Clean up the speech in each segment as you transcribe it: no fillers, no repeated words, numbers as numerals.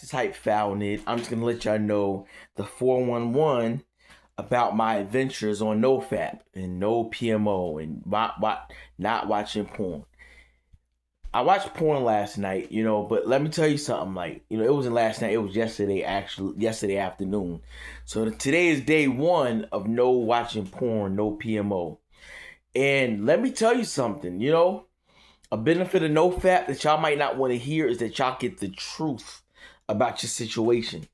Type foulness. I'm just gonna let y'all know the 411 about my adventures on No Fap and no PMO and not watching porn. I watched porn last night, but let me tell you something. Like, it wasn't last night; it was yesterday. Actually, yesterday afternoon. So today is day one of no watching porn, no PMO. And let me tell you something. A benefit of No Fap that y'all might not want to hear is that y'all get the truth about your situation.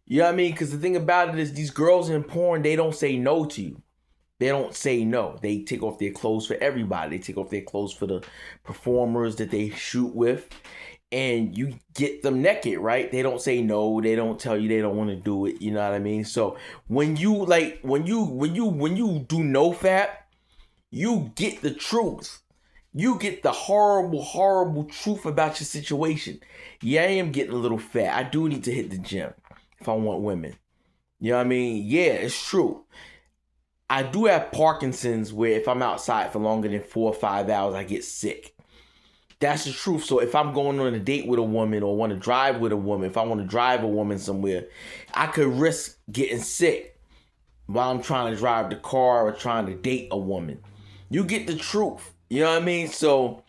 You know what I mean? Because the thing about it is these girls in porn, they don't say no to you. They don't say no. They take off their clothes for everybody. They take off their clothes for the performers that they shoot with. And you get them naked, right? They don't say no. They don't tell you they don't want to do it. You know what I mean? So when you do No Fap, you get the truth. You get the horrible, horrible truth about your situation. Yeah, I am getting a little fat. I do need to hit the gym if I want women. You know what I mean? Yeah, it's true. I do have Parkinson's where if I'm outside for longer than 4 or 5 hours, I get sick. That's the truth. So if I'm going on a date with a woman or want to drive with a woman, if I want to drive a woman somewhere, I could risk getting sick while I'm trying to drive the car or trying to date a woman. You get the truth. You know what I mean? So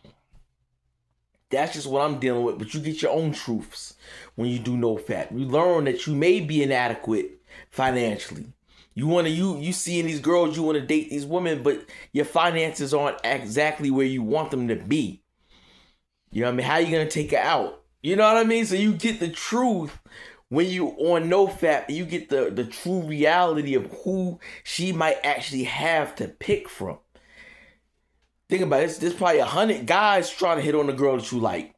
that's just what I'm dealing with. But you get your own truths when you do No Fap. You learn that you may be inadequate financially. You seeing these girls, you want to date these women, but your finances aren't exactly where you want them to be. You know what I mean? How you gonna take her out? You know what I mean? So you get the truth when you on No Fap. You get the true reality of who she might actually have to pick from. Think about it. There's probably 100 guys trying to hit on the girl that you like.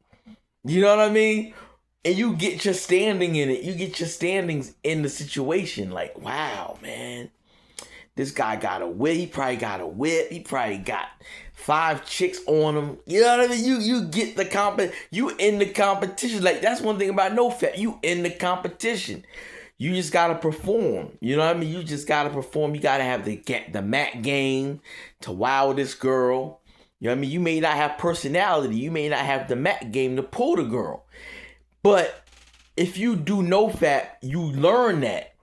You know what I mean? And you get your standing in it. You get your standings in the situation. Like, wow, man. This guy got a whip. He probably got a whip. He probably got 5 chicks on him. You know what I mean? You get the you in the competition. Like, that's one thing about No Fap. You in the competition. You just gotta perform. You know what I mean? You just gotta perform. You gotta have the mat game to wow this girl. You know what I mean? You may not have personality. You may not have the mat game to pull the girl. But if you do No Fap, you learn that.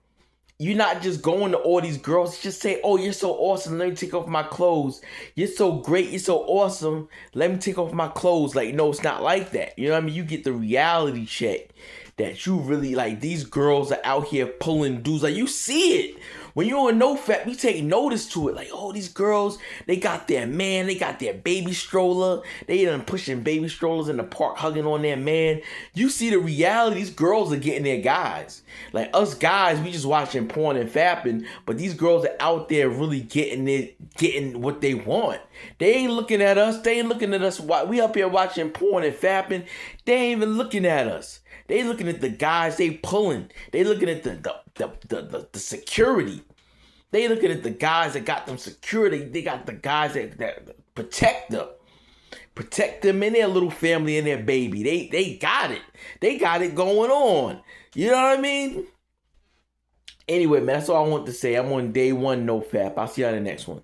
You're not just going to all these girls. Just say, oh, you're so awesome. Let me take off my clothes. You're so great. You're so awesome. Let me take off my clothes. Like, no, it's not like that. You know what I mean? You get the reality check that you really, like, these girls are out here pulling dudes. Like, you see it. When you're on No Fap, you take notice to it. Like, oh, these girls, they got their man. They got their baby stroller. They done pushing baby strollers in the park, hugging on their man. You see the reality. These girls are getting their guys. Like, us guys, we just watching porn and fapping. But these girls are out there really getting what they want. They ain't looking at us. They ain't looking at us. We up here watching porn and fapping. They ain't even looking at us. They looking at the guys they pulling. They looking at the security. They looking at the guys that got them security. They got the guys that protect them. Protect them and their little family and their baby. They got it. They got it going on. You know what I mean? Anyway, man, that's all I want to say. I'm on day one No Fap. I'll see you on the next one.